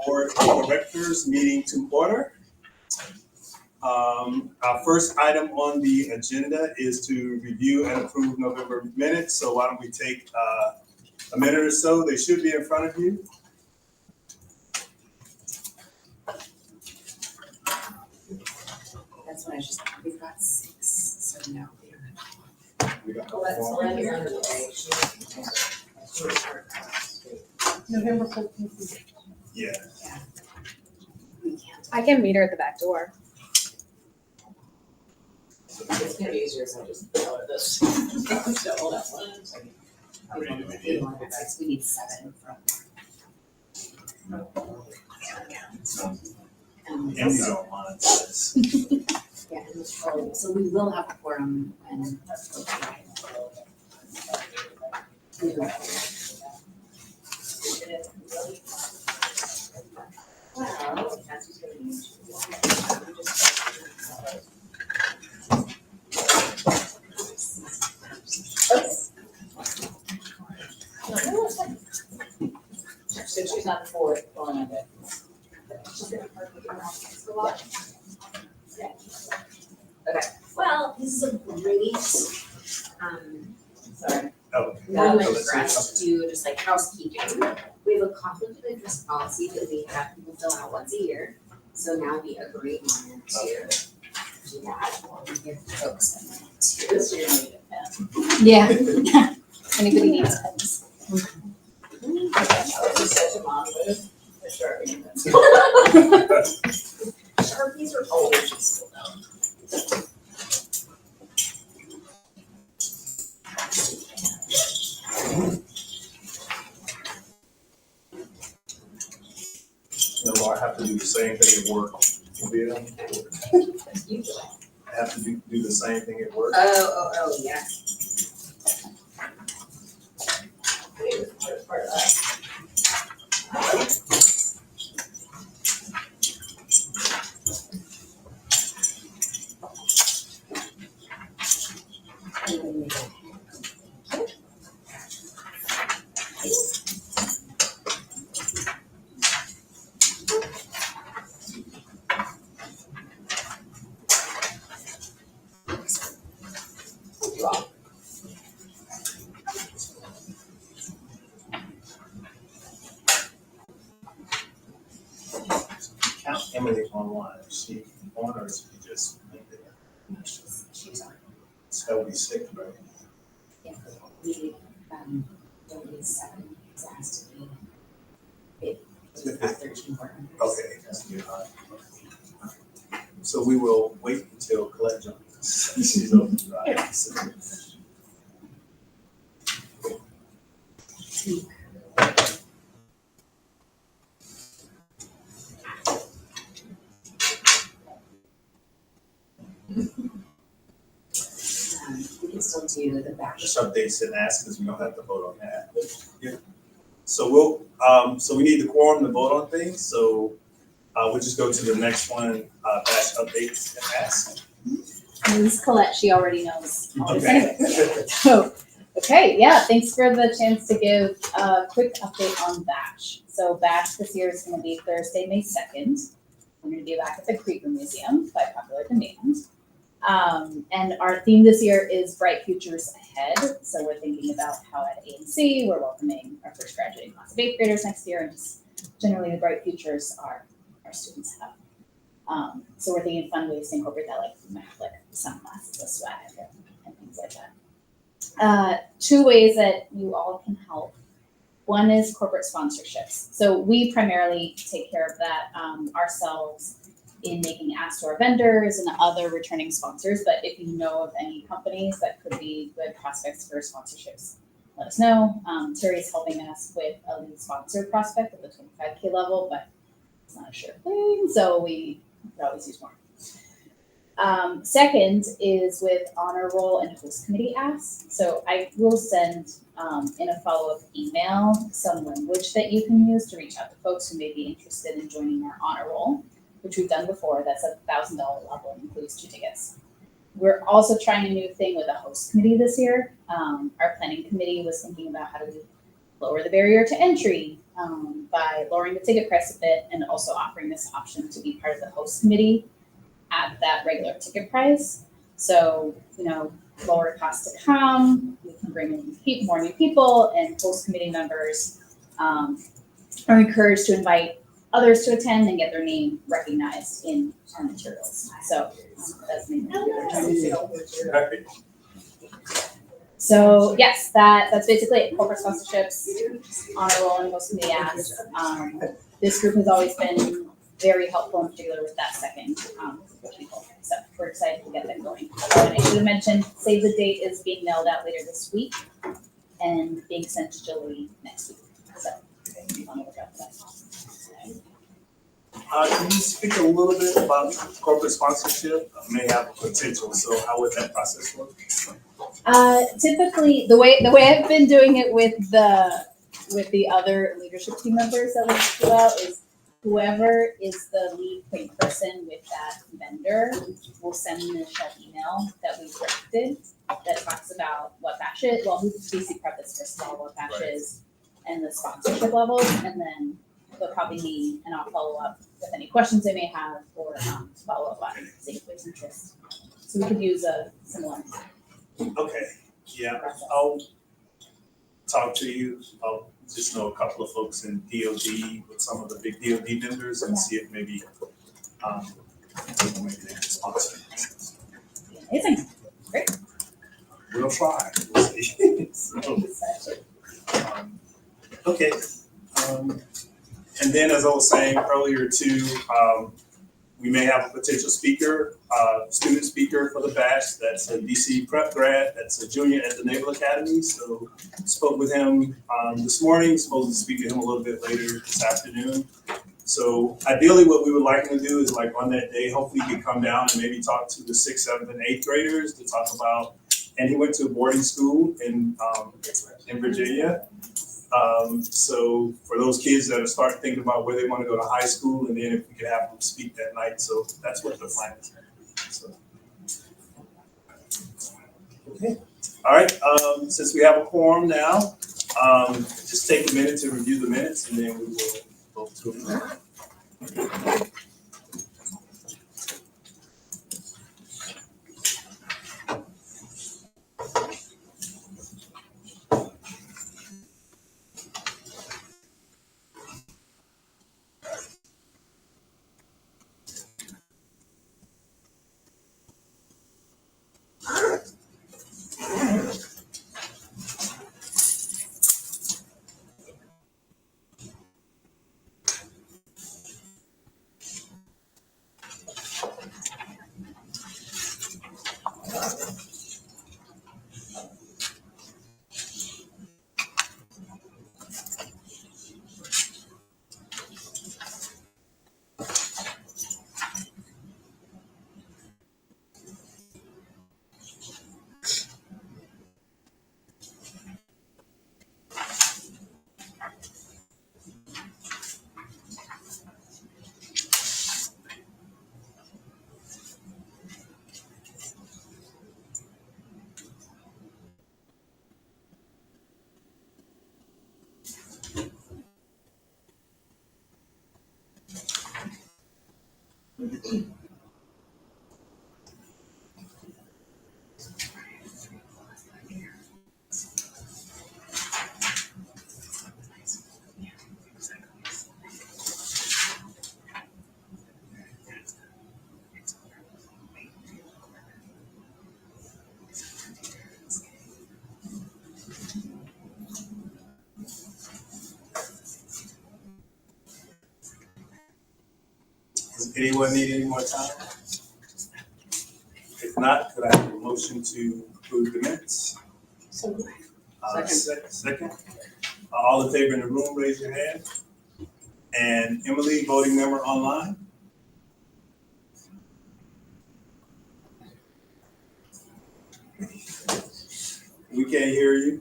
Board of Directors meeting to order. Our first item on the agenda is to review and approve November minutes. So why don't we take a minute or so? They should be in front of you. That's what I just, we've got 6, so no, we don't have. We got Oh, that's one. one here. November 14th. Yeah. We can't. I can meet her at the back door. It's gonna be easier if I just go to this. So hold on one second. How many do we We need? want 6, we need 7 from. And we don't want this. Yeah, so we will have a quorum and. Well, that's just gonna be. So she's not the fourth, going on it. Well, this is a great, Sorry. Oh, moment let's for us see. to do just like housekeeping. We have a conflict of interest policy that we have people fill out once a year. So now would be a great moment to do that. And give folks a minute to. This year we need a pen. Yeah. Anybody needs pens? I was just such a mom with a Sharpie. Sharpies are always useful though. No, I have to do the same thing at work. Yeah. Usually. I have to do the same thing at work. Oh, yeah. First part of that. Count Emily online. Is she on or is she just? No, she's on. So we 6, right? Yeah, we, don't need 7, it's asked to be. It's about 13 board members. Okay, that's good. So we will wait until Colette joins. She's open, right? We can still do the batch. Just updates and ask because we don't have to vote on that. Yeah. So so we need the quorum to vote on things, so we'll just go to the next one, batch updates and ask. And this is Colette, she already knows all this Okay. anyway. So, okay, yeah, thanks for the chance to give a quick update on Batch. So Batch this year is gonna be Thursday, May 2nd. We're gonna be back at the Krieger Museum by popular demand. And our theme this year is Bright Futures Ahead. So we're thinking about how at ANC, we're welcoming our first graduating class of 8th graders next year and just generally the bright futures our students have. So we're thinking fun ways to incorporate that, like we might have like sunglasses, a swag, and things like that. 2 ways that you all can help. One is corporate sponsorships. So we primarily take care of that ourselves in making asks to our vendors and other returning sponsors. But if you know of any companies that could be good prospects for sponsorships, let us know. Terry is helping us with a lead sponsor prospect at the 25K level, but it's not a sure thing, so we could always use more. Second is with honor roll and host committee asks. So I will send in a follow-up email some language that you can use to reach out to folks who may be interested in joining our honor roll, which we've done before. That's a $1,000 level and includes 2 tickets. We're also trying a new thing with a host committee this year. Our planning committee was thinking about how do we lower the barrier to entry by lowering the ticket price a bit and also offering this option to be part of the host committee at that regular ticket price. So, lower cost to come, we can bring in more new people, and host committee members are encouraged to invite others to attend and get their name recognized in our materials. So that's maybe the other time. So yes, that's basically it. Corporate sponsorships, honor roll, and host committee ads. This group has always been very helpful, in particular with that second group of people. So we're excited to get that going. And I should have mentioned, save the date is being mailed out later this week and being sent to Joey next week. So be on the lookout for that. Can you speak a little bit about corporate sponsorship? May have potential, so how would that process work? Typically, the way I've been doing it with the other leadership team members that we fill out is whoever is the lead point person with that vendor will send an initial email that we've drafted that talks about what batch is, well, who's BC Prep is first of all, what batch is, and the sponsorship levels, and then they'll copy me and I'll follow up with any questions they may have or follow up on seeing if there's interest. So we could use a similar Okay, yeah, process. I'll talk to you. I'll just know a couple of folks in DOD with some of the big DOD vendors and see if maybe maybe they can sponsor. Amazing. We'll try. We'll see. So, okay. And then, as I was saying earlier too, we may have a potential speaker, student speaker for the bash. That's a DC Prep grad. That's a junior at the Naval Academy. So spoke with him this morning. Supposed to speak to him a little bit later this afternoon. So ideally, what we would like him to do is like on that day, hopefully he could come down and maybe talk to the 6th, 7th, and 8th graders to talk about. And he went to a boarding school in Virginia. So for those kids that are starting thinking about where they want to go to high school, and then if we could have them speak that night, so that's what the plan is. So. Okay. All right. Since we have a quorum now, just take a minute to review the minutes, and then we will go to it. Does anyone need any more time? If not, could I have a motion to approve the minutes? Second. All in favor in the room, raise your hand. And Emily, voting member online? We can't hear you.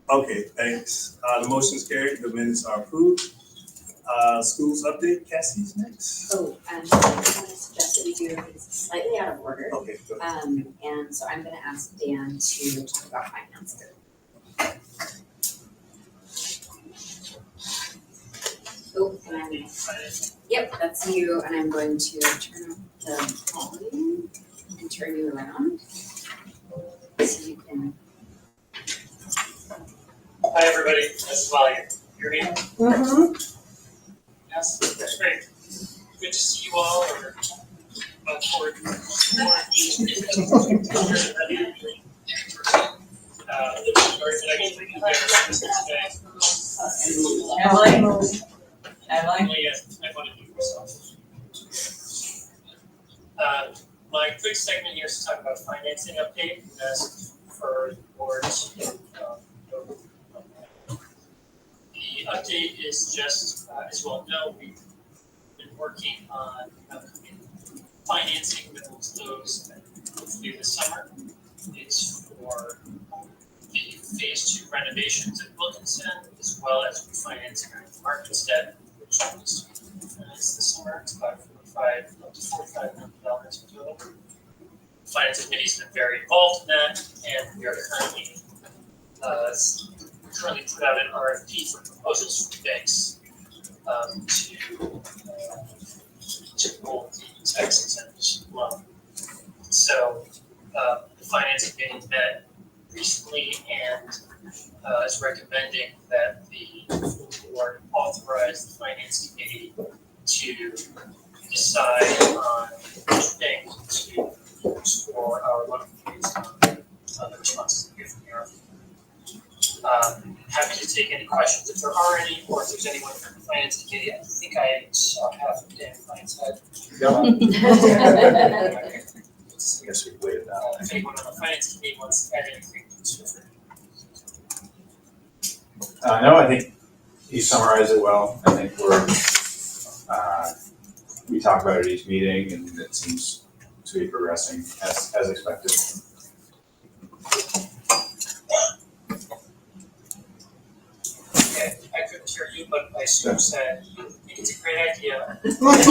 Okay, thanks. The motion is carried. The minutes are approved. Schools update, Cassie's next. Oh, I want to suggest that we do things slightly out of order. Okay, good. And so I'm gonna ask Dan to talk about finance. Oh, and I'm, yep, that's you, and I'm going to turn up the volume and turn you around. So you can. Hi, everybody. This is Wally. Hear me? Yes, that's great. Good to see you all. Or look forward to my quick segment here is to talk about financing update. That's for the board to the update is just, as you all know, we've been working on upcoming financing that will close hopefully this summer. It's for the phase 2 renovations at Wilkinson, as well as refinancing our Marketstead, which is financed this summer. It's about up to $45 million in total. The finance committee's been very involved in that, and we are currently put out an RFP for proposals from banks to hold the tax exempt loan. So the finance committee met recently and is recommending that the full board authorize the finance committee to decide on which bank to use for our loan fees on the responses we get from the RFP. Happy to take any questions if there are any, or if there's anyone from the finance committee. I think I saw half of Dan Klein's head. I guess we waited that. If anyone on the finance committee wants to add anything, please feel free. No, I think you summarized it well. I think we talk about it at each meeting, and it seems to be progressing as expected. Okay, I couldn't hear you, but I assume said, I think it's a great idea. No other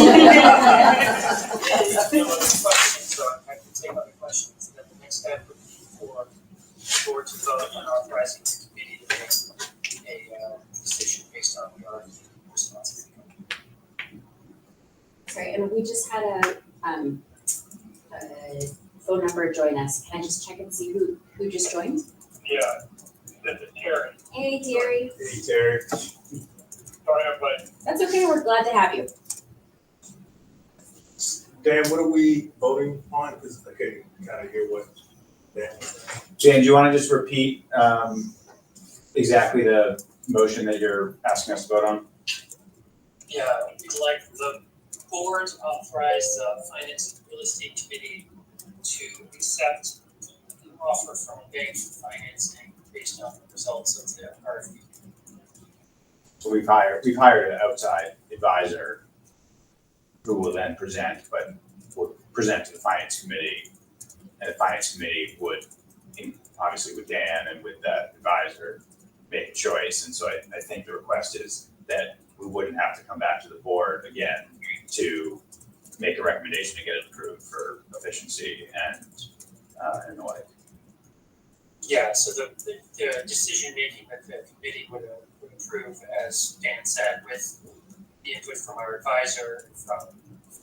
questions, so I can take other questions. Then the next step would be for the board to vote on authorizing the committee to make a decision based on the RFP response. Sorry, and we just had a phone number join us. Can I just check and see who just joined? Yeah, that's Terry. Hey, Terry. Hey, Terry. Sorry, everybody. That's okay. We're glad to have you. Dan, what are we voting on? Because I couldn't kind of hear what Dan was saying. Jan, do you want to just repeat exactly the motion that you're asking us to vote on? Yeah, we'd like the board to authorize the finance and real estate committee to accept the offer from a bank for financing based on the results of the RFP. So we've hired an outside advisor who will then present, but will present to the finance committee. And the finance committee would, obviously with Dan and with that advisor, make a choice. And so I think the request is that we wouldn't have to come back to the board again to make a recommendation to get it approved for efficiency and the like. Yeah, so the decision making that the committee would approve, as Dan said, with the input from our advisor, from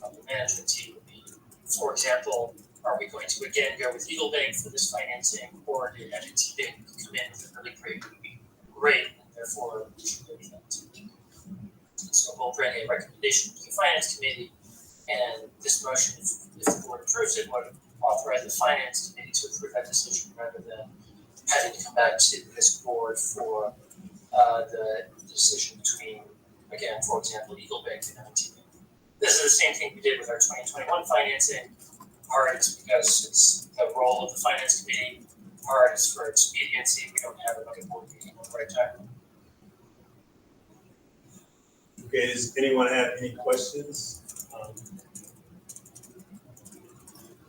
the management team would be, for example, are we going to again go with Eagle Bank for this financing, or did M&T Bank come in with a really great rate, and therefore we should go with that? So we'll bring a recommendation to the finance committee, and this motion, if the board approves it, would authorize the finance committee to approve that decision rather than having to come back to this board for the decision between, again, for example, Eagle Bank and M&T Bank. This is the same thing we did with our 2021 financing. Part is because it's the role of the finance committee. Part is for expediency. We don't have another board meeting at the right time. Okay, does anyone have any questions?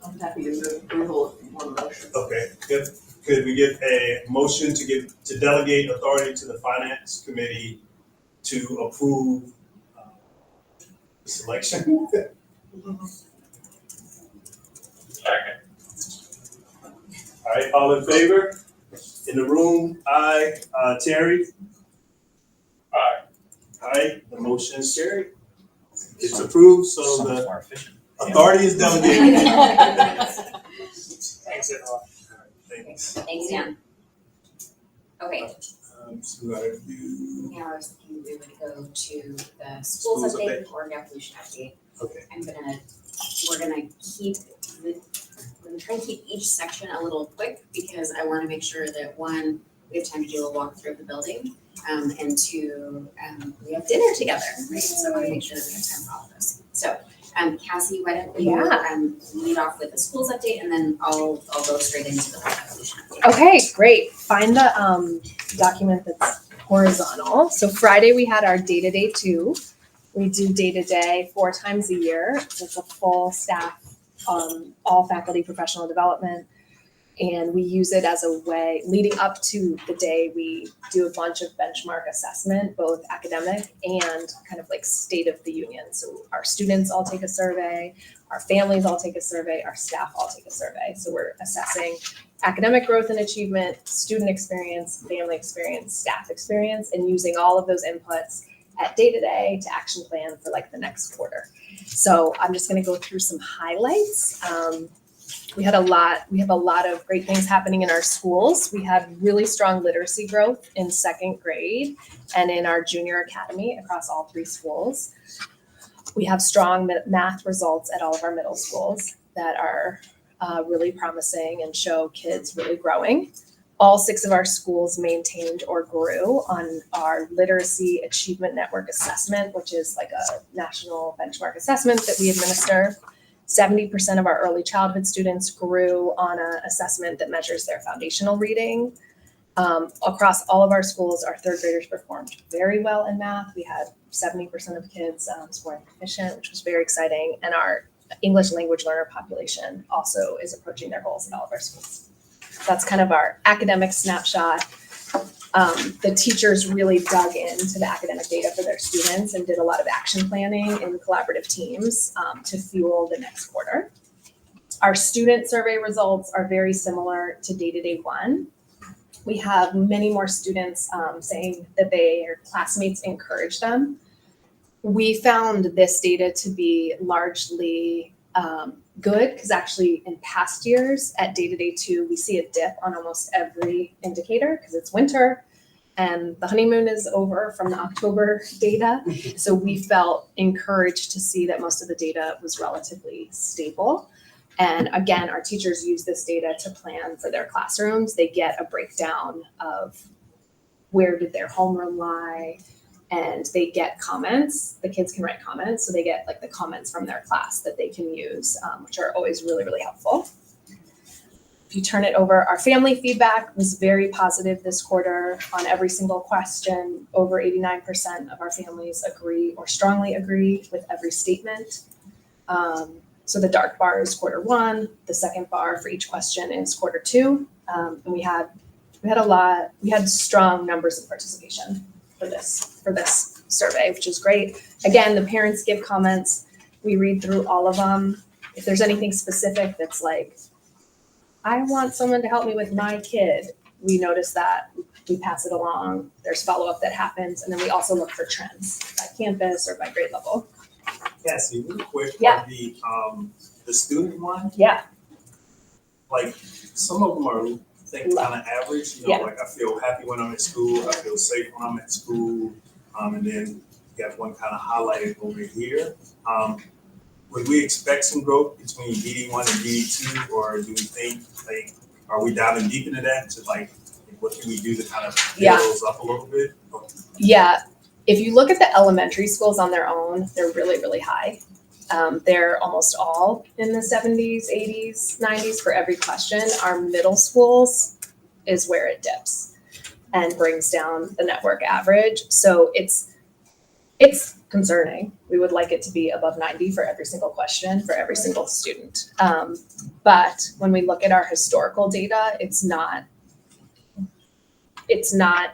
I'm happy to move approval in one motion. Okay, good. Could we get a motion to delegate authority to the finance committee to approve selection. All right, all in favor? In the room, aye. Terry? Aye. Aye, the motion is carried. It's approved, so So much the more efficient. authority is delegated. Thanks, everyone. Thanks. Thanks, Dan. Okay, So we gotta do, now I was thinking we would go to the Schools schools update or evolution update. okay, We're gonna try and keep each section a little quick because I wanna make sure that one, we have time to do a walkthrough of the building. And two, we have dinner together, right? So I wanna make sure that we have time for all of this. So, Cassie, why don't you, lead off with the schools update and then I'll go straight into the evolution update. Okay, great. Find the document that's horizontal. So Friday we had our day-to-day 2. We do day-to-day 4 times a year. It's a full staff, all faculty professional development. And we use it as a way, leading up to the day, we do a bunch of benchmark assessment, both academic and kind of like state of the union. So our students all take a survey, our families all take a survey, our staff all take a survey. So we're assessing academic growth and achievement, student experience, family experience, staff experience, and using all of those inputs at day-to-day to action plan for like the next quarter. So I'm just gonna go through some highlights. We have a lot of great things happening in our schools. We had really strong literacy growth in 2nd grade and in our junior academy across all 3 schools. We have strong math results at all of our middle schools that are really promising and show kids really growing. All 6 of our schools maintained or grew on our Literacy Achievement Network assessment, which is like a national benchmark assessment that we administer. 70% of our early childhood students grew on an assessment that measures their foundational reading. Across all of our schools, our 3rd graders performed very well in math. We had 70% of kids scoring proficient, which was very exciting. And our English language learner population also is approaching their goals in all of our schools. That's kind of our academic snapshot. The teachers really dug into the academic data for their students and did a lot of action planning in collaborative teams to fuel the next quarter. Our student survey results are very similar to day-to-day 1. We have many more students saying that their classmates encourage them. We found this data to be largely good because actually in past years at day-to-day 2, we see a dip on almost every indicator because it's winter and the honeymoon is over from the October data. So we felt encouraged to see that most of the data was relatively stable. And again, our teachers use this data to plan for their classrooms. They get a breakdown of where did their homeroom lie, and they get comments. The kids can write comments, so they get like the comments from their class that they can use, which are always really, really helpful. If you turn it over, our family feedback was very positive this quarter on every single question. Over 89% of our families agree or strongly agree with every statement. So the dark bar is quarter 1. The second bar for each question is quarter 2. And we had strong numbers of participation for this survey, which is great. Again, the parents give comments. We read through all of them. If there's anything specific that's like, I want someone to help me with my kid, we notice that, we pass it along. There's follow-up that happens. And then we also look for trends by campus or by grade level. Cassie, real quick, Yeah. the student one, Yeah, like, some of them are, I think, kind of average, you know, Yeah. like I feel happy when I'm at school, I feel safe when I'm at school, and then you have one kind of highlighted over here. Would we expect some growth between DD1 and DD2, or do we think, like, are we diving deep into that to like, what can we do to kind of Yeah. build those up a little bit? Yeah. If you look at the elementary schools on their own, they're really, really high. They're almost all in the 70s, 80s, 90s for every question. Our middle schools is where it dips and brings down the network average. So it's concerning. We would like it to be above 90 for every single question for every single student. But when we look at our historical data, it's not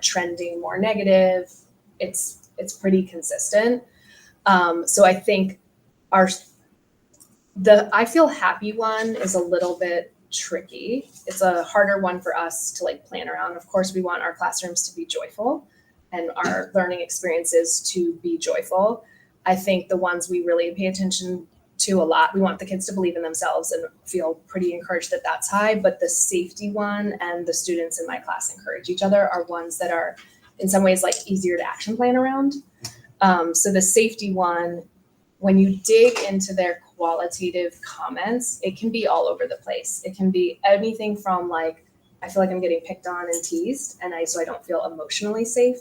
trending more negative. It's pretty consistent. So I think the I feel happy one is a little bit tricky. It's a harder one for us to like plan around. Of course, we want our classrooms to be joyful and our learning experiences to be joyful. I think the ones we really pay attention to a lot, we want the kids to believe in themselves and feel pretty encouraged that that's high, but the safety one and the students in my class encourage each other are ones that are in some ways like easier to action plan around. So the safety one, when you dig into their qualitative comments, it can be all over the place. It can be anything from like, I feel like I'm getting picked on and teased, and so I don't feel emotionally safe,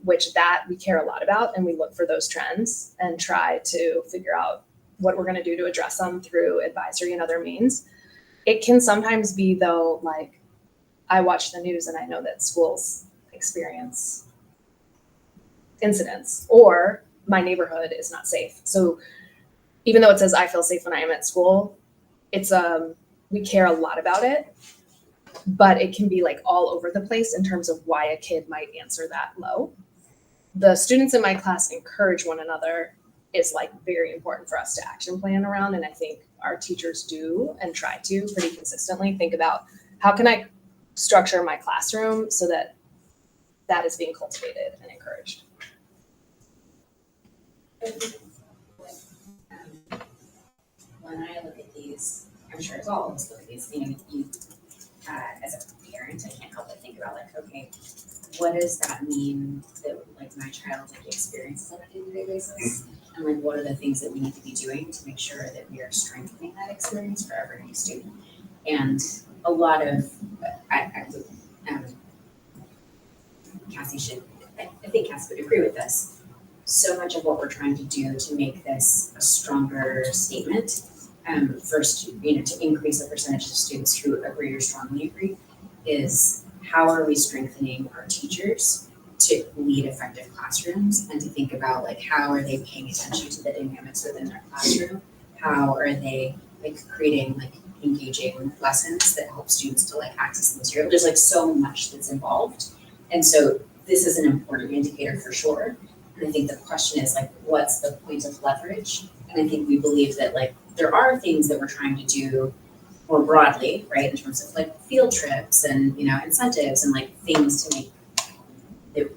which that we care a lot about, and we look for those trends and try to figure out what we're going to do to address them through advisory and other means. It can sometimes be though, like I watch the news and I know that schools experience incidents or my neighborhood is not safe. So even though it says I feel safe when I am at school, it's we care a lot about it, but it can be like all over the place in terms of why a kid might answer that low. The students in my class encourage one another is like very important for us to action plan around, and I think our teachers do and try to pretty consistently think about how can I structure my classroom so that that is being cultivated and encouraged. When I look at these, I'm sure as all of us look at these, you as a parent, I can't help but think about like, okay, what does that mean that like my child like experiences on a day-to-day basis? And like, what are the things that we need to be doing to make sure that we are strengthening that experience for every new student? And a lot of, Cassie I think Cassie would agree with this. So much of what we're trying to do to make this a stronger statement, first, to increase the percentage of students who agree or strongly agree, is how are we strengthening our teachers to lead effective classrooms and to think about like how are they paying attention to the dynamics within their classroom? How are they like creating like engaging lessons that help students to like access the material? There's like so much that's involved. And so this is an important indicator for sure. And I think the question is like, what's the point of leverage? And I think we believe that like there are things that we're trying to do more broadly, right, in terms of like field trips and incentives and like things to make that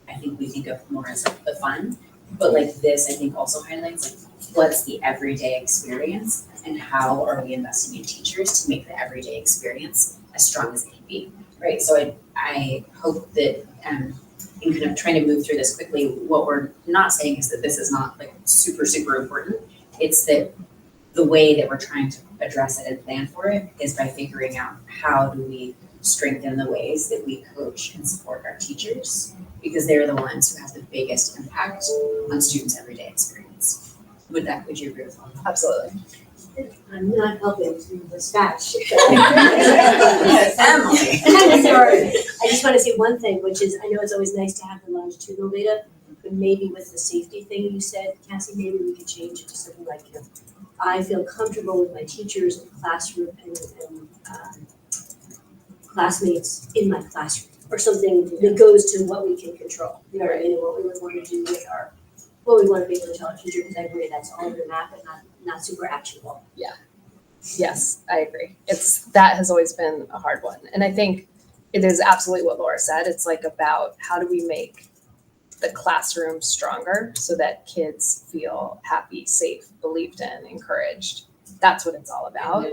I think we think of more as like the fun. But like this, I think also highlights like what's the everyday experience and how are we investing in teachers to make the everyday experience as strong as it can be, right? So I hope that in kind of trying to move through this quickly, what we're not saying is that this is not like super, super important. It's that the way that we're trying to address it and plan for it is by figuring out how do we strengthen the ways that we coach and support our teachers, because they're the ones who have the biggest impact on students' everyday experience. Would you agree with that? Absolutely. I'm not helping through this batch. Family. Sorry. I just want to say one thing, which is I know it's always nice to have the longitudinal data, but maybe with the safety thing you said, Cassie, maybe we could change it to something like, I feel comfortable with my teachers and classroom and classmates in my classroom, or something that goes to what we can control. You know what I mean? And what we would want to do with what we want to be able to tell our teacher, because I agree that's all in the map and not super actionable. Yes, I agree. That has always been a hard one. And I think it is absolutely what Laura said. It's like about how do we make the classroom stronger so that kids feel happy, safe, believed in, encouraged. That's what it's all about.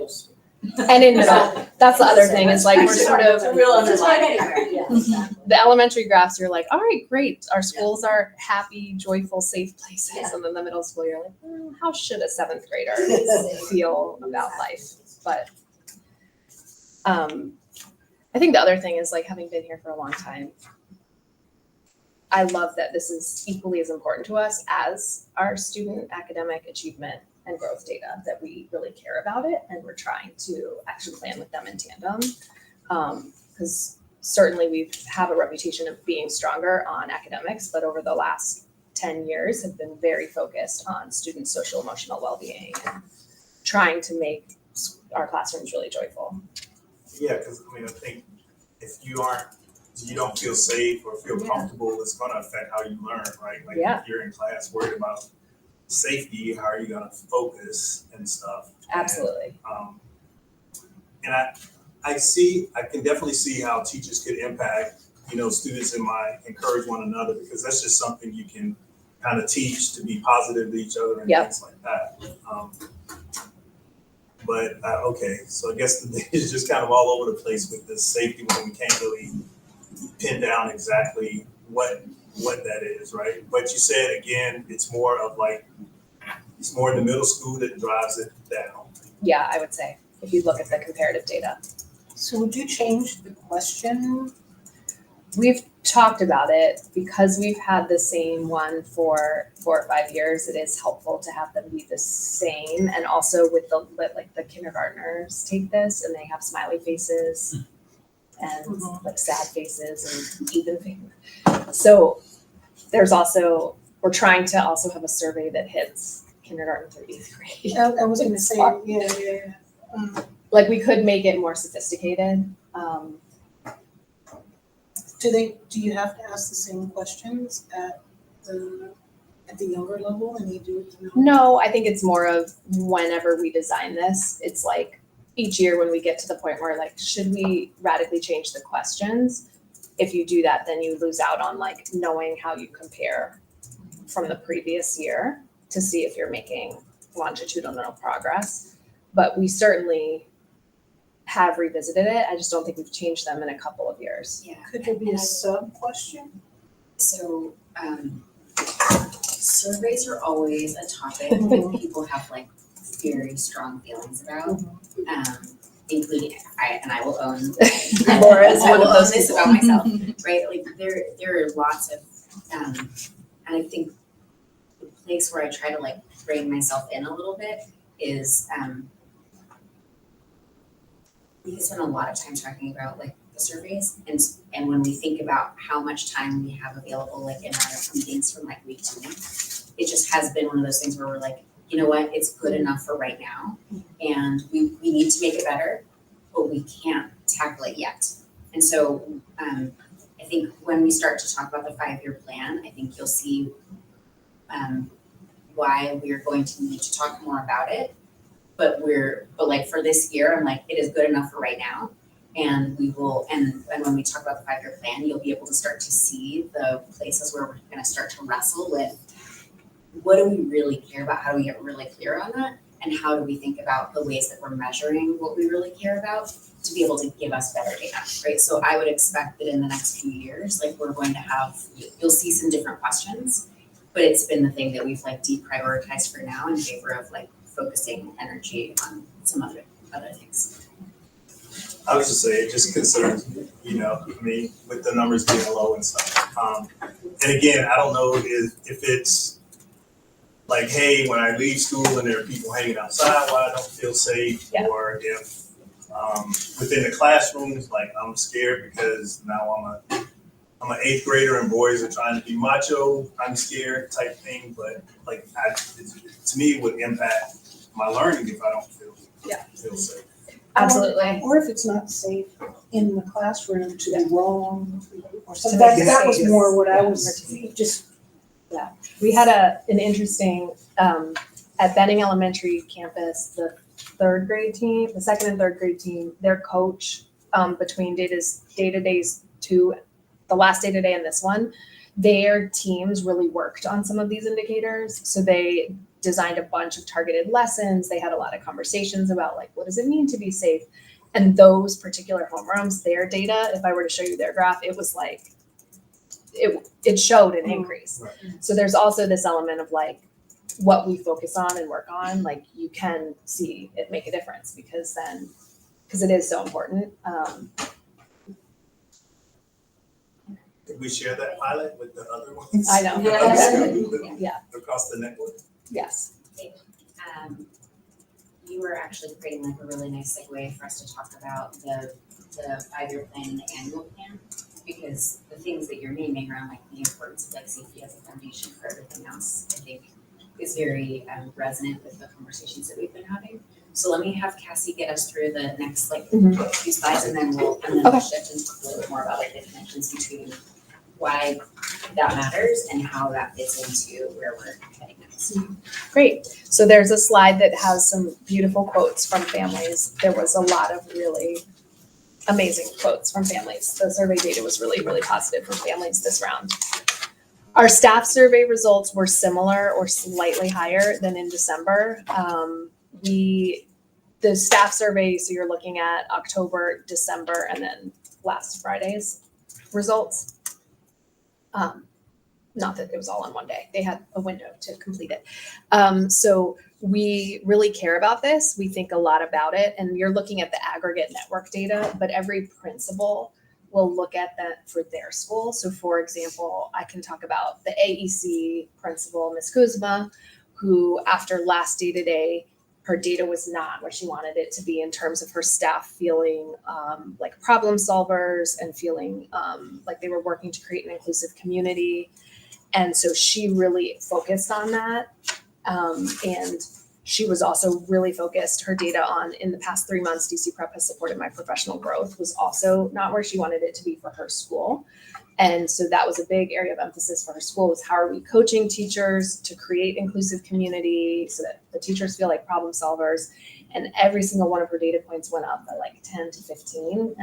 And in middle, that's the other thing is like we're sort of It's a real underlying. Yeah, exactly. the elementary graphs, you're like, all right, great. Our schools are happy, joyful, safe places. Yeah. And then the middle school, you're like, how should a 7th grader feel about life? But I think the other thing is like having been here for a long time, I love that this is equally as important to us as our student academic achievement and growth data, that we really care about it and we're trying to action plan with them in tandem. Because certainly we have a reputation of being stronger on academics, but over the last 10 years have been very focused on student social emotional well-being and trying to make our classrooms really joyful. Yeah, because I think if you don't feel safe or feel comfortable, it's going to affect how you learn, right? Like Yeah. if you're in class worried about safety, how are you gonna focus and stuff? Absolutely. And I can definitely see how teachers could impact, students and encourage one another, because that's just something you can kind of teach to be positive to each other and Yep. things like that. Okay, so I guess the day is just kind of all over the place with this safety when we can't really pin down exactly what that is, right? But you said again, it's more in the middle school that drives it down. Yeah, I would say, if you look at the comparative data. So would you change the question? We've talked about it because we've had the same one for 4 or 5 years. It is helpful to have them be the same, and also with the kindergartners take this and they have smiley faces and like sad faces and even faces. So there's also, we're trying to also have a survey that hits kindergarten through 8th grade. I was gonna say, yeah. Like we could make it more sophisticated. Do you have to ask the same questions at the younger level and you do it? No, I think it's more of whenever we design this, it's like each year when we get to the point where like, should we radically change the questions? If you do that, then you lose out on like knowing how you compare from the previous year to see if you're making longitudinal progress. But we certainly have revisited it. I just don't think we've changed them in a couple of years. Yeah. Could there be a sub-question? So, surveys are always a topic that people have like very strong feelings about, including I will own. Laura is I one will of those own this people. about myself, right? Like there are lots of, and I think the place where I try to like rein myself in a little bit is, we spend a lot of time talking about like the surveys, and when we think about how much time we have available like in our meetings from like week to week, it just has been one of those things where we're like, you know what, it's good enough for right now, and we need to make it better, but we can't tackle it yet. And so I think when we start to talk about the 5-year plan, I think you'll see why we're going to need to talk more about it. But like for this year, I'm like, it is good enough for right now. And we will, and when we talk about the 5-year plan, you'll be able to start to see the places where we're gonna start to wrestle with what do we really care about? How do we get really clear on that? And how do we think about the ways that we're measuring what we really care about to be able to give us better data, right? So I would expect that in the next few years, like we're going to have, you'll see some different questions, but it's been the thing that we've like deprioritized for now in favor of like focusing energy on some other things. I was just saying, it just concerns me, with the numbers being low and stuff. And again, I don't know if it's like, hey, when I leave school and there are people hanging outside, why I don't feel safe, or if within the classrooms, like I'm scared because now I'm an 8th grader and boys are trying to be macho, I'm scared type thing, but like to me it would impact my learning if I don't feel safe. Absolutely. Or if it's not safe in the classroom to be wrong or To something. make That was mistakes. more what I was just, We had an interesting, at Benning Elementary campus, the 3rd grade team, the 2nd and 3rd grade team, their coach, between data days 2, the last data day and this one, their teams really worked on some of these indicators. So they designed a bunch of targeted lessons. They had a lot of conversations about like, what does it mean to be safe? And those particular homerooms, their data, if I were to show you their graph, it was like, it showed an increase. Right. So there's also this element of like, what we focus on and work on, like you can see it make a difference because it is so important. Did we share that pilot with the other ones? I know. The other schools Yeah. across the network? Yes. You were actually creating like a really nice segue for us to talk about the 5-year plan and the annual plan, because the things that you're naming around like the importance of like safety as a foundation for everything else, I think is very resonant with the conversations that we've been having. So let me have Cassie get us through the next like few slides, and then we'll shift and talk a little bit more about like the connections between why that matters and how that fits into where we're heading next. Great. So there's a slide that has some beautiful quotes from families. There was a lot of really amazing quotes from families. The survey data was really, really positive from families this round. Our staff survey results were similar or slightly higher than in December. The staff survey, so you're looking at October, December, and then last Friday's results. Not that it was all on one day. They had a window to complete it. So we really care about this. We think a lot about it. And you're looking at the aggregate network data, but every principal will look at that for their school. So for example, I can talk about the AEC principal, Ms. Kuzma, who after last data day, her data was not where she wanted it to be in terms of her staff feeling like problem solvers and feeling like they were working to create an inclusive community. And so she really focused on that. And she was also really focused, her data on in the past 3 months, DC Prep has supported my professional growth was also not where she wanted it to be for her school. And so that was a big area of emphasis for her school was how are we coaching teachers to create inclusive community so that the teachers feel like problem solvers. And every single one of her data points went up by like 10 to 15.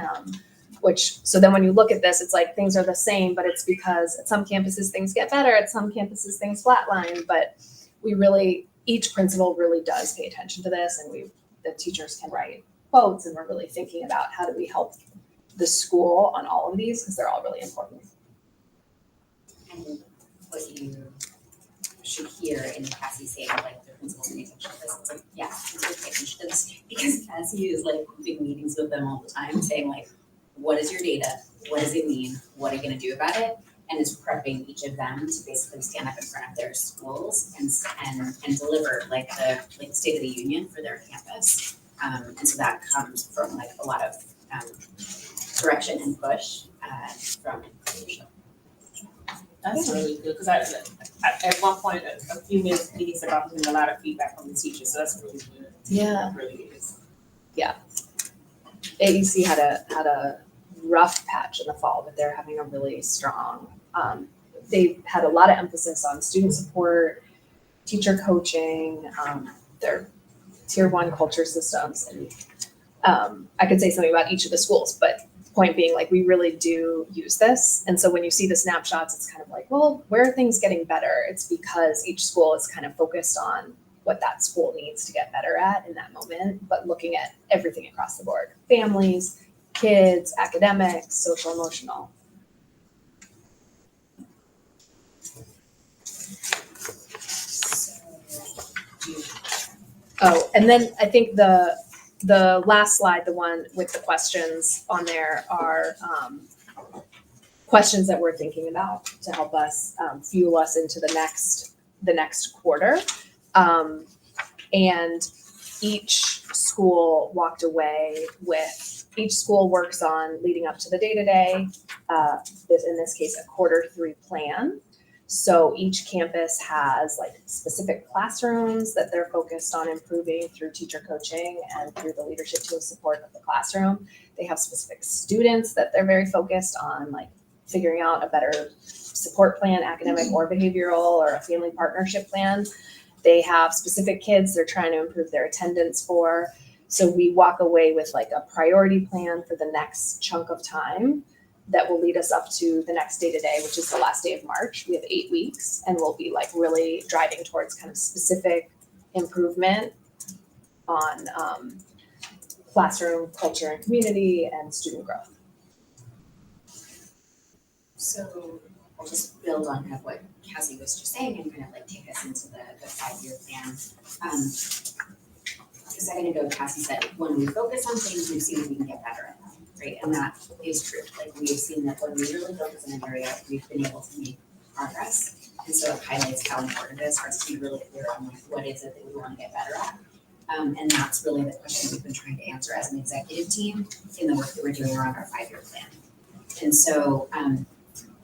So then when you look at this, it's like things are the same, but it's because at some campuses things get better, at some campuses things flatline, but each principal really does pay attention to this and the teachers can write quotes and we're really thinking about how do we help the school on all of these because they're all really important. And what you should hear in Cassie saying like the principals pay attention to this, it's like, yeah, principals pay attention to this because Cassie is like big meetings with them all the time saying like, what is your data? What does it mean? What are you gonna do about it? And is prepping each of them to basically stand up in front of their schools and deliver like the State of the Union for their campus. And so that comes from like a lot of direction and push from leadership. That's really good, because I at one point, a few meetings ago, I was getting a lot of feedback from the teachers, so that's really good. Yeah. It really is. AEC had a rough patch in the fall, but they're having a really strong, they had a lot of emphasis on student support, teacher coaching, their tier 1 culture systems. And I could say something about each of the schools, but point being like, we really do use this. And so when you see the snapshots, it's kind of like, well, where are things getting better? It's because each school is kind of focused on what that school needs to get better at in that moment, but looking at everything across the board, families, kids, academics, social, emotional. Oh, and then I think the last slide, the one with the questions on there are questions that we're thinking about to help us fuel us into the next quarter. And each school walked away with, each school works on leading up to the day-to-day, in this case, a Q3 plan. So each campus has like specific classrooms that they're focused on improving through teacher coaching and through the leadership team support of the classroom. They have specific students that they're very focused on, like figuring out a better support plan, academic or behavioral, or a family partnership plan. They have specific kids they're trying to improve their attendance for. So we walk away with like a priority plan for the next chunk of time that will lead us up to the next day-to-day, which is the last day of March. We have 8 weeks, and we'll be like really driving towards kind of specific improvement on classroom culture and community and student growth. So I'll just build on kind of what Cassie was just saying and kind of like take us into the 5-year plan. A second ago, Cassie said, when we focus on things, we've seen that we can get better at them, right? And that is true. Like we've seen that when we really focus on an area, we've been able to make progress. And so it highlights how important it is for us to be really clear on like what is it that we want to get better at. And that's really the question we've been trying to answer as an executive team in the work that we're doing around our 5-year plan. And so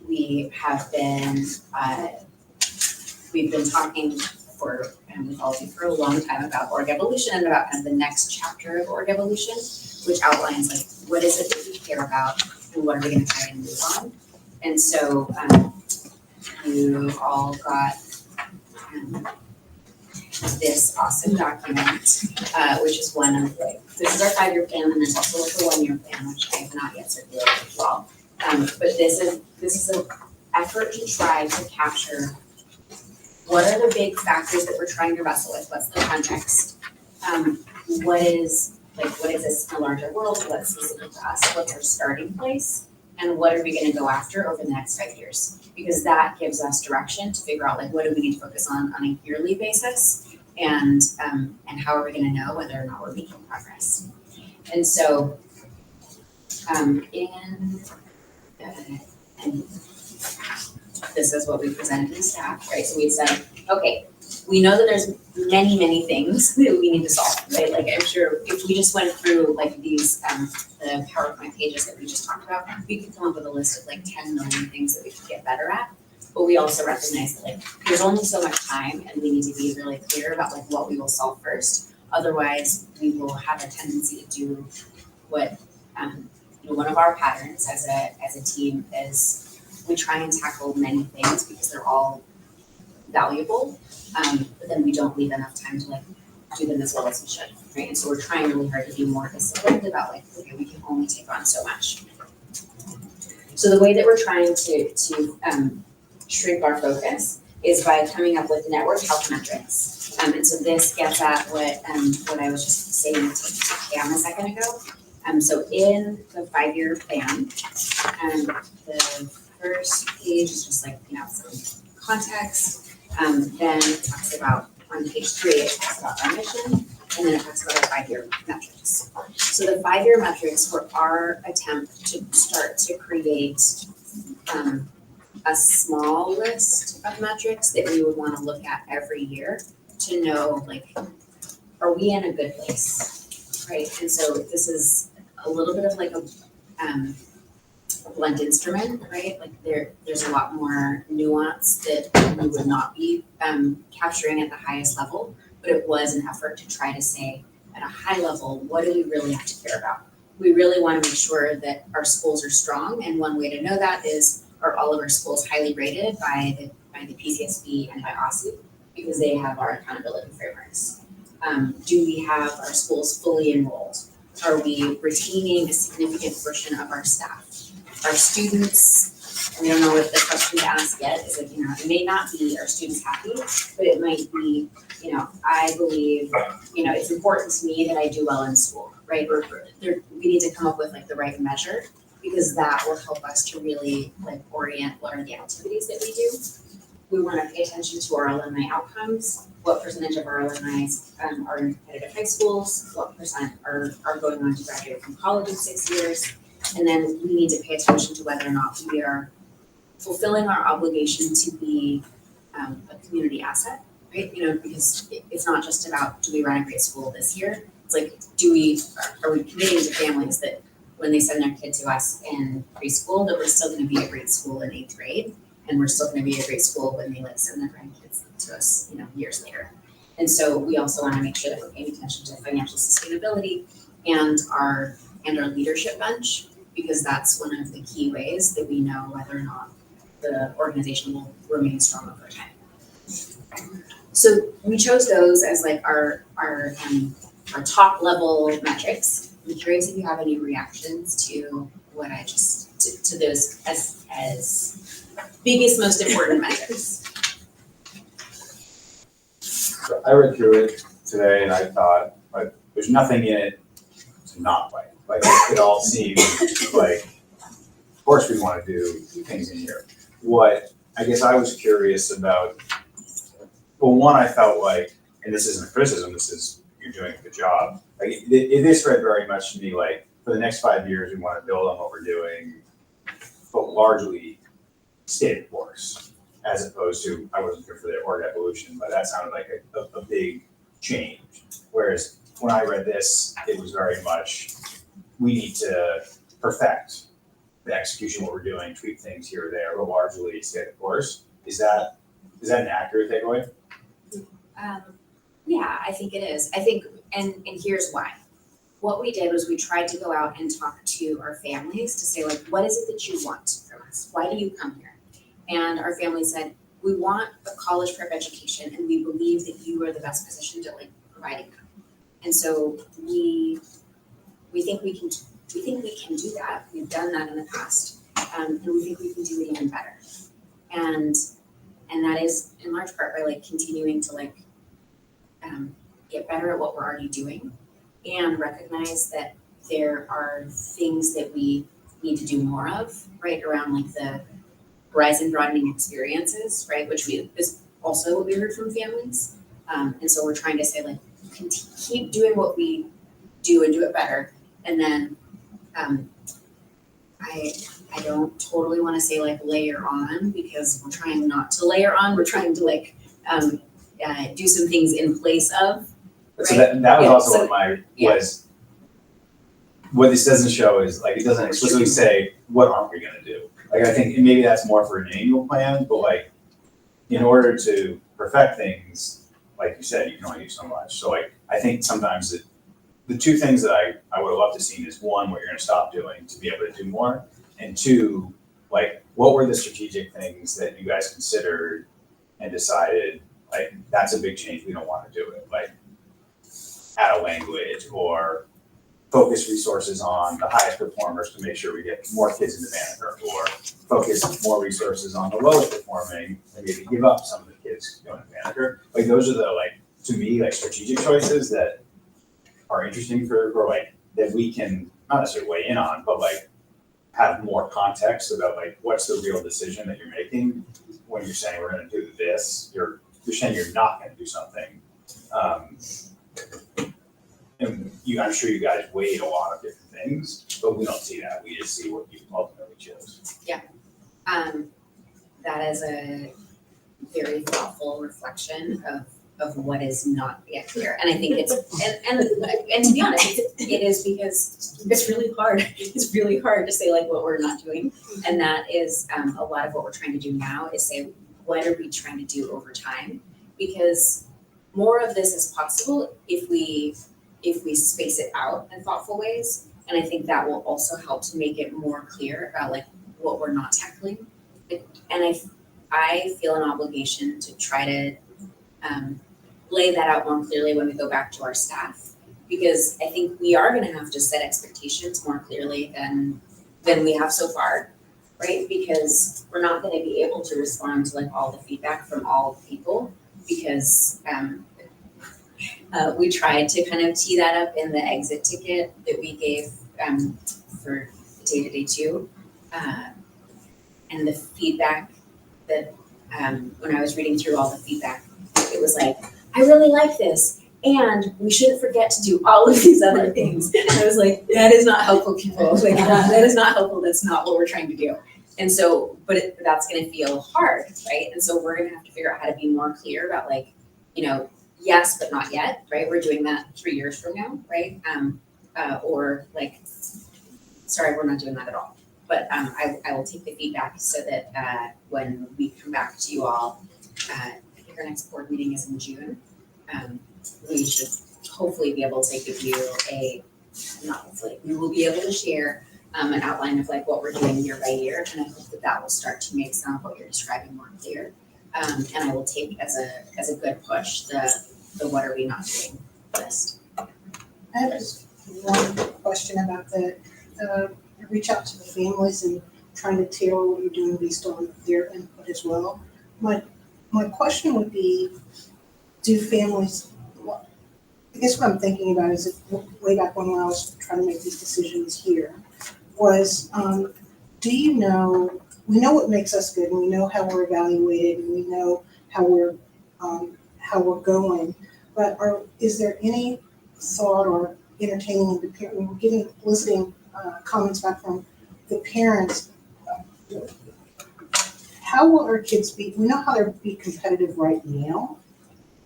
we have been, we've been talking with all of you for a long time about org evolution and about kind of the next chapter of org evolution, which outlines like what is it that we care about and what are we going to try and move on. And so you all got this awesome document, which is one of like, this is our 5-year plan, and there's also like a 1-year plan, which I have not yet circulated as well. But this is an effort to try to capture what are the big factors that we're trying to wrestle with, what's the context? What exists in a larger world, what's specific to us, what's our starting place, and what are we gonna go after over the next 5 years? Because that gives us direction to figure out like what do we need to focus on a yearly basis, and how are we gonna know whether or not we're making progress? And so, and this is what we presented to staff, right? So we said, okay, we know that there's many, many things that we need to solve, right? Like I'm sure if we just went through like these, the PowerPoint pages that we just talked about, we could come up with a list of like 10 million things that we could get better at. But we also recognize that like there's only so much time, and we need to be really clear about like what we will solve first. Otherwise, we will have a tendency to do what, one of our patterns as a team is we try and tackle many things because they're all valuable, but then we don't leave enough time to like do them as well as we should, right? And so we're trying really hard to be more disciplined about like, okay, we can only take on so much. So the way that we're trying to shrink our focus is by coming up with network health metrics. And so this gets at what I was just saying to Cam a second ago. So in the 5-year plan, the first page is just like, some context. Then it talks about, on page 3, it talks about our mission, and then it talks about our 5-year metrics. So the 5-year metrics were our attempt to start to create a small list of metrics that we would want to look at every year to know, like, are we in a good place, right? And so this is a little bit of like a blunt instrument, right? Like there's a lot more nuance that we would not be capturing at the highest level, but it was an effort to try to say at a high level, what do we really have to care about? We really want to make sure that our schools are strong, and one way to know that is, are all of our schools highly rated by the PCSB and by OSSE, because they have our accountability frameworks. Do we have our schools fully enrolled? Are we retaining a significant portion of our staff? Our students, we don't know what the question to ask yet, is like, it may not be our students happy, but it might be, I believe, it's important to me that I do well in school, right? We need to come up with like the right measure, because that will help us to really like orient what are the activities that we do. We want to pay attention to our alumni outcomes. What percentage of our alumni are in competitive high schools? What percent are going on to graduate from college in 6 years? And then we need to pay attention to whether or not we are fulfilling our obligation to be a community asset, right? Because it's not just about, do we run a great school this year? It's like, are we committing to families that when they send their kid to us in preschool, that we're still going to be a great school in 8th grade, and we're still going to be a great school when they like send their grandkids to us, years later. And so we also want to make sure that we're paying attention to financial sustainability and our leadership bench, because that's one of the key ways that we know whether or not the organization will remain strong over time. So we chose those as like our top level metrics. I'm curious if you have any reactions to what I just, to those as biggest, most important metrics. So I read through it today and I thought, like, there's nothing in it to not like. Like, it all seemed like, of course we want to do things in here. What I guess I was curious about, well, one, I felt like, and this isn't a criticism, this is, you're doing a good job. Like, this read very much to me like, for the next 5 years, we want to build on what we're doing, but largely stay the course, as opposed to, I wasn't here for the org evolution, but that sounded like a big change. Whereas when I read this, it was very much, we need to perfect the execution of what we're doing, tweak things here or there, but largely stay the course. Is that an accurate takeaway? Yeah, I think it is. I think, and here's why. What we did was we tried to go out and talk to our families to say, like, what is it that you want from us? Why do you come here? And our family said, we want a college prep education and we believe that you are the best position to like providing that. And so we think we can do that. We've done that in the past. And we think we can do it even better. And that is in large part by like continuing to like get better at what we're already doing and recognize that there are things that we need to do more of, right, around like the horizon broadening experiences, right, which is also what we heard from families. And so we're trying to say like, keep doing what we do and do it better. And then I don't totally want to say like layer on, because we're trying not to layer on. We're trying to like do some things in place of. So Right? that was Yeah, also so- what my, yeah. was, what this doesn't show is, like, it doesn't explicitly say, what aren't we gonna do? Like, I think maybe that's more for an annual plan, but like, in order to perfect things, like you said, you can only do so much. So like, I think sometimes the two things that I would have loved to see is one, what you're gonna stop doing to be able to do more, and two, like, what were the strategic things that you guys considered and decided, like, that's a big change, we don't wanna do it, like, add a language or focus resources on the highest performers to make sure we get more kids into Banneker, or focus more resources on the lowest performing and maybe give up some of the kids going to Banneker. Like, those are the, like, to me, like, strategic choices that are interesting for like, that we can not necessarily weigh in on, but like have more context about like, what's the real decision that you're making when you're saying we're gonna do this, you're saying you're not gonna do something. And I'm sure you guys weighed a lot of different things, but we don't see that. We just see what you ultimately chose. That is a very thoughtful reflection of what is not yet clear. And I think it's, and to be honest, it is because it's really hard. It's really hard to say like what we're not doing. And that is a lot of what we're trying to do now is say, what are we trying to do over time? Because more of this is possible if we space it out in thoughtful ways. And I think that will also help to make it more clear about like what we're not tackling. And I feel an obligation to try to lay that out more clearly when we go back to our staff, because I think we are gonna have to set expectations more clearly than we have so far, right? Because we're not gonna be able to respond to like all the feedback from all people, because we tried to kind of tee that up in the exit ticket that we gave for day-to-day two. And the feedback that when I was reading through all the feedback, it was like, I really like this, and we shouldn't forget to do all of these other things. And I was like, that is not helpful, people. Like, that is not helpful. That's not what we're trying to do. And so, but that's going to feel hard, right? And so we're going to have to figure out how to be more clear about like, you know, yes, but not yet, right? We're doing that 3 years from now, right? Or like, sorry, we're not doing that at all. But I will take the feedback so that when we come back to you all, I think our next board meeting is in June. We should hopefully be able to give you we will be able to share an outline of like what we're doing year by year. And I hope that will start to make some of what you're describing more clear. And I will take as a good push the what are we not doing list. I have just one question about that. Reach out to the families and trying to tailor what you're doing based on their input as well. My question would be, do families, I guess what I'm thinking about is if, way back when I was trying to make these decisions here, was do you know, we know what makes us good and we know how we're evaluated and we know how we're going, but is there any thought or entertaining the parent, when we're eliciting comments back from the parents, how will our kids be, we know how they're be competitive right now,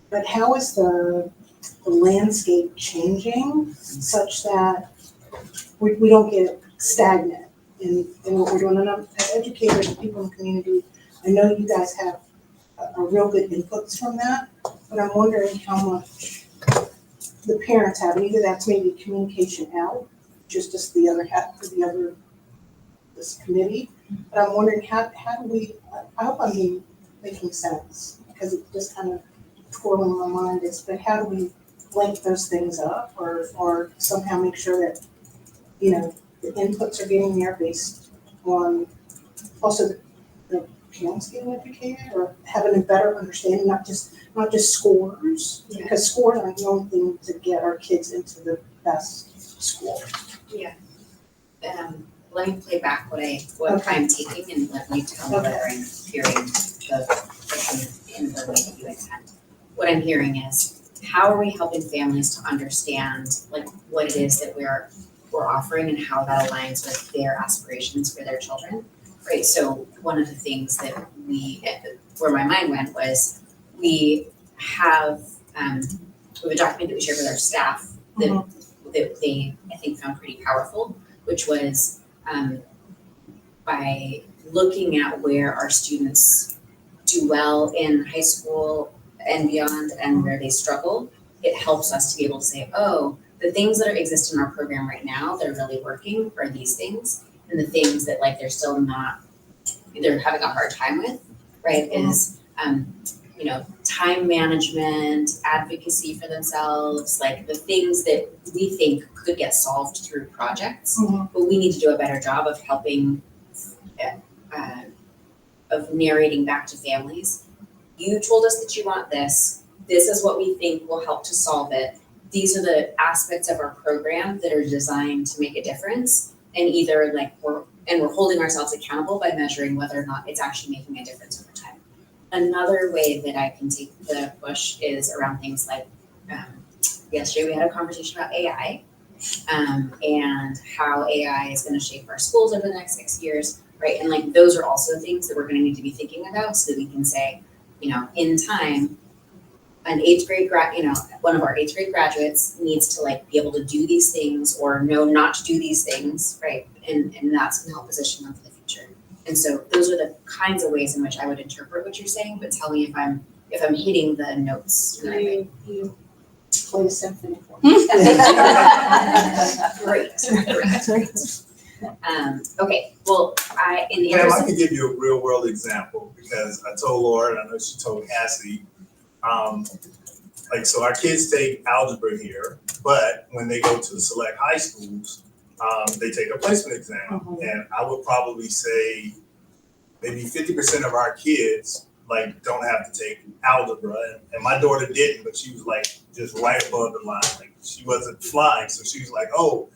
but how is the landscape changing such that we don't get stagnant in what we're doing? And as educators and people in the community, I know you guys have a real good inputs from that, but I'm wondering how much the parents have, and either that's maybe communication out, just as the other half for this committee. But I'm wondering how do we, I hope I'm being making sense, because it just kind of twirling my mind is, but how do we link those things up or somehow make sure that, you know, the inputs are getting there based on also the parents getting educated or having a better understanding, not just scores, Yeah. because scores aren't the only thing to get our kids into the best school. Let me play back what Okay. I'm taking and let me tell you Okay. whether I'm hearing the in the way that you intend. What I'm hearing is, how are we helping families to understand like what it is that we're offering and how that aligns with their aspirations for their children? Right, so one of the things that where my mind went was, we have a document that we shared with our staff that they, I think, found pretty powerful, which was by looking at where our students do well in high school and beyond and where they struggle, it helps us to be able to say, oh, the things that exist in our program right now that are really working are these things, and the things that like they're having a hard time with, right, is you know, time management, advocacy for themselves, like the things that we think could get solved through projects, but we need to do a better job of helping, of narrating back to families. You told us that you want this. This is what we think will help to solve it. These are the aspects of our program that are designed to make a difference, and either like we're holding ourselves accountable by measuring whether or not it's actually making a difference over time. Another way that I can take the push is around things like, yesterday we had a conversation about AI, and how AI is gonna shape our schools over the next 6 years, right? And like, those are also things that we're gonna need to be thinking about so that we can say, you know, in time, an 8th grade one of our 8th grade graduates needs to like be able to do these things or know not to do these things, right? And that's gonna help position them for the future. And so those are the kinds of ways in which I would interpret what you're saying, but tell me if I'm hitting the notes in the right way. You play a symphony for me. Great. Okay, well, in the Pam, interest I of can give you a real world example because I told Laura, and I know she told Cassie, like, so our kids take algebra here, but when they go to the select high schools, they take a placement exam. And I would probably say maybe 50% of our kids like don't have to take algebra. And my daughter didn't, but she was like just right above the line. Like she wasn't flying. So she was like, oh,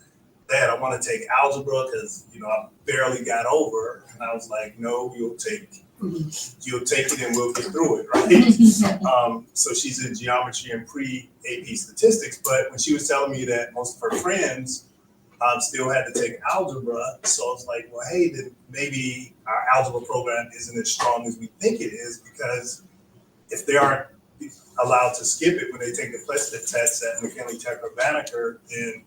Dad, I want to take algebra because, you know, I barely got over. And I was like, no, you'll take it and we'll get through it, right? So she's in geometry and pre-AP statistics, but when she was telling me that most of her friends still had to take algebra, so I was like, well, hey, then maybe our algebra program isn't as strong as we think it is, because if they aren't allowed to skip it when they take the placement test at McKinley Tech or Banneker, then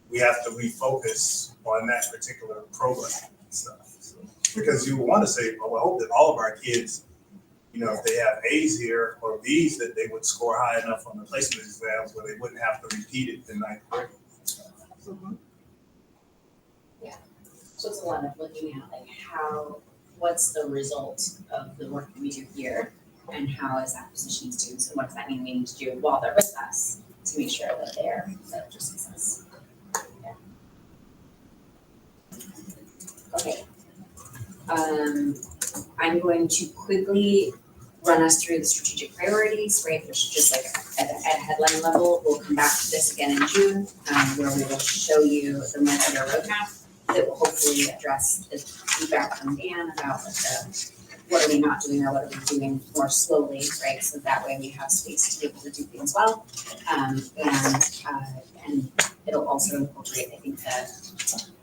we have to refocus on that particular program and stuff. So, because you want to say, well, I hope that all of our kids, you know, if they have A's here or B's, that they would score high enough on the placement exams where they wouldn't have to repeat it in 9th grade. So it's a lot of looking at like what's the result of the work that we do here, and how is that positioning students, and what does that mean we need to do while they're with us to make sure that they're set up for success. Yeah. Okay. I'm going to quickly run us through the strategic priorities, right, which is just like at a headline level. We'll come back to this again in June, where we will show you the multi-year roadmap that will hopefully address the feedback from Dan about like what are we not doing or what are we doing more slowly, right? So that way we have space to be able to do things well. And it'll also incorporate, I think,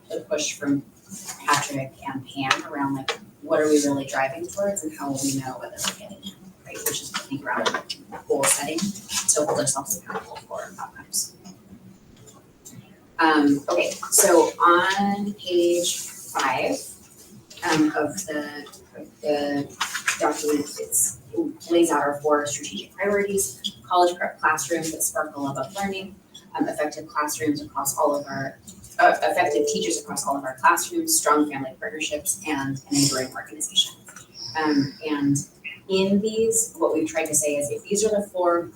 the push from Patrick and Pam around like what are we really driving towards and how will we know whether we're getting it, right? Which is I think around goal setting to hold ourselves accountable for outcomes. Okay, so on page 5 of the document, it lays out our 4 strategic priorities: college prep classrooms that spark a love of learning, effective classrooms across all of our effective teachers across all of our classrooms, strong family partnerships, and an enduring organization. And in these, what we've tried to say is if these are the four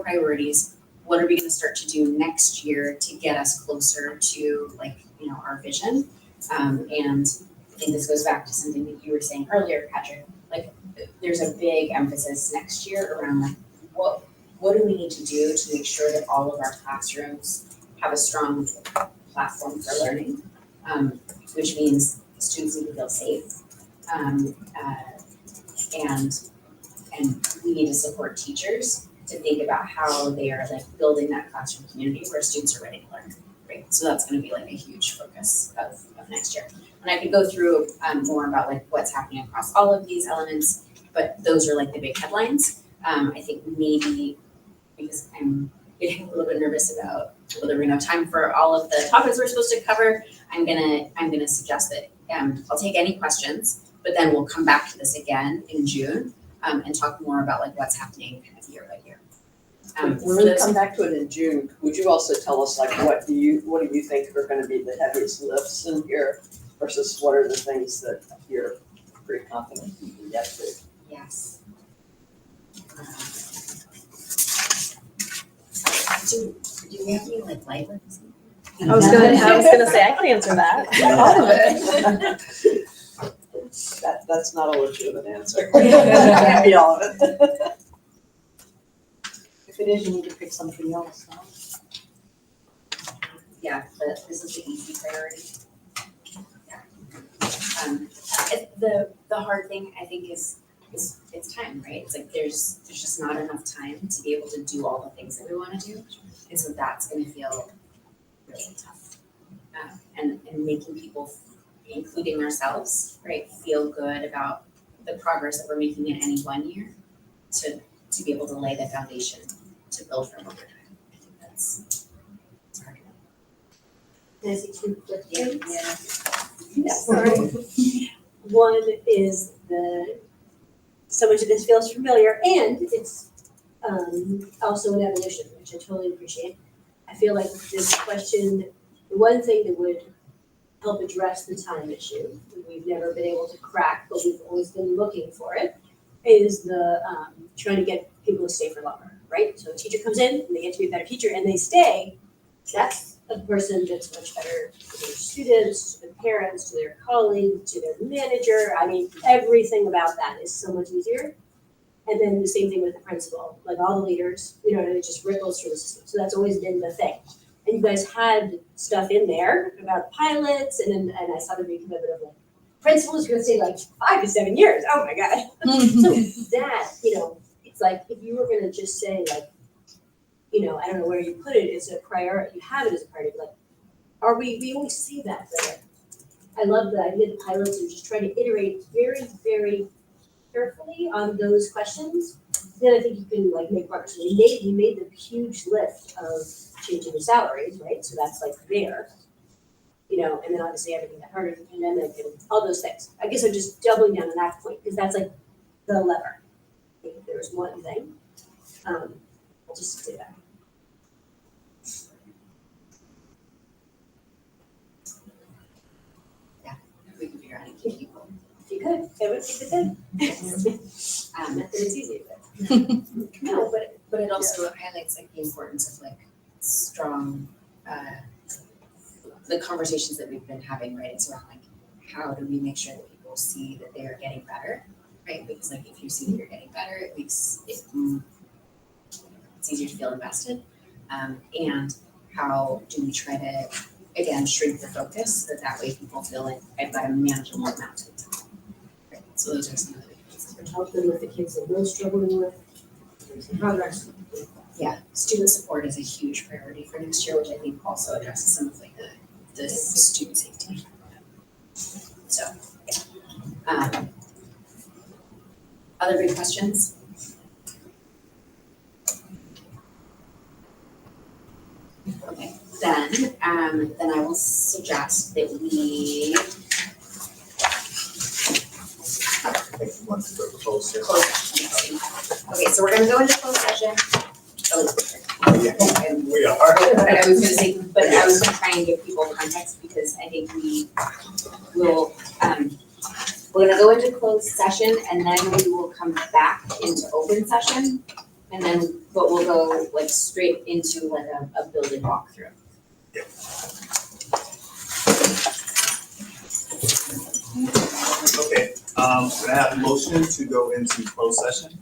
priorities, what are we gonna start to do next year to get us closer to like, you know, our vision? And I think this goes back to something that you were saying earlier, Patrick, like there's a big emphasis next year around like what do we need to do to make sure that all of our classrooms have a strong platform for learning, which means students need to feel safe. And we need to support teachers to think about how they are like building that classroom community where students are ready to learn, right? So that's gonna be like a huge focus of next year. And I could go through more about like what's happening across all of these elements, but those are like the big headlines. I think maybe because I'm getting a little bit nervous about whether we're gonna have time for all of the topics we're supposed to cover, I'm gonna suggest that I'll take any questions, but then we'll come back to this again in June and talk more about like what's happening kind of year by year. When we come back to it in June, would you also tell us like what do you think are gonna be the heaviest lifts in here versus what are the things that you're pretty confident you can get to? Yes. Do we have any like light ones? I was gonna say, I can answer that. All of it. That's not a legitimate answer. Can't be all of it. If it is, you need to pick something else, huh? Yeah, but this is the easy priority. Yeah. The hard thing I think is it's time, right? It's like there's just not enough time to be able to do all the things that we wanna do. And so that's gonna feel really tough. And making people, including ourselves, right, feel good about the progress that we're making in any one year to be able to lay the foundation to build from over time. I think that's hard. Can I say two quick things? Yes. One is so much of this feels familiar, and it's also an evolution, which I totally appreciate. I feel like this question, the one thing that would help address the time issue, we've never been able to crack, but we've always been looking for it, is the trying to get people to stay for longer, right? So a teacher comes in, and they get to be a better teacher, and they stay. That's a person that's much better to their students, to their parents, to their colleagues, to their manager. I mean, everything about that is so much easier. And then the same thing with the principal, like all the leaders, you know, and it just ripples through the system. So that's always been the thing. And you guys had stuff in there about pilots, and I saw the recommitment of like, principals are gonna stay like 5 to 7 years. Oh my God. So that, you know, it's like if you were gonna just say like, you know, I don't know where you put it, it's a priority, you have it as a priority, like, we always see that, but like, I love the idea of pilots and just trying to iterate very, very carefully on those questions. Then I think you can like make progress. So we made the huge lift of changing the salaries, right? So that's like there. You know, and then obviously everything that hurt the pandemic and all those things. I guess I'm just doubling down on that point because that's like the lever. If there was one thing, I'll just say that. We can figure out how to keep people. If you could, it would be good. Not that it's easy, but no, but it also highlights like the importance of like strong the conversations that we've been having, right? It's around like how do we make sure that people see that they are getting better, right? Because like if you see that you're getting better, it makes it's easier to feel invested. And how do we try to again shrink the focus so that way people feel like I've got a manageable amount of time. Right. So those are some of the big things. Help them with the kids that they're struggling with. Some progress. Yeah, student support is a huge priority for next year, which I think also addresses some of like the student safety. So, yeah. Other big questions? Okay, then I will suggest that we Want to go to closed session? close session. Okay, so we're gonna go into closed session. Yeah, And we are. but I was gonna say, but I was gonna try and give people context because I think we will, We're gonna go into closed session and then we will come back into open session. And then, but we'll go like straight into like a building walkthrough. Okay, can I have a motion to go into closed session?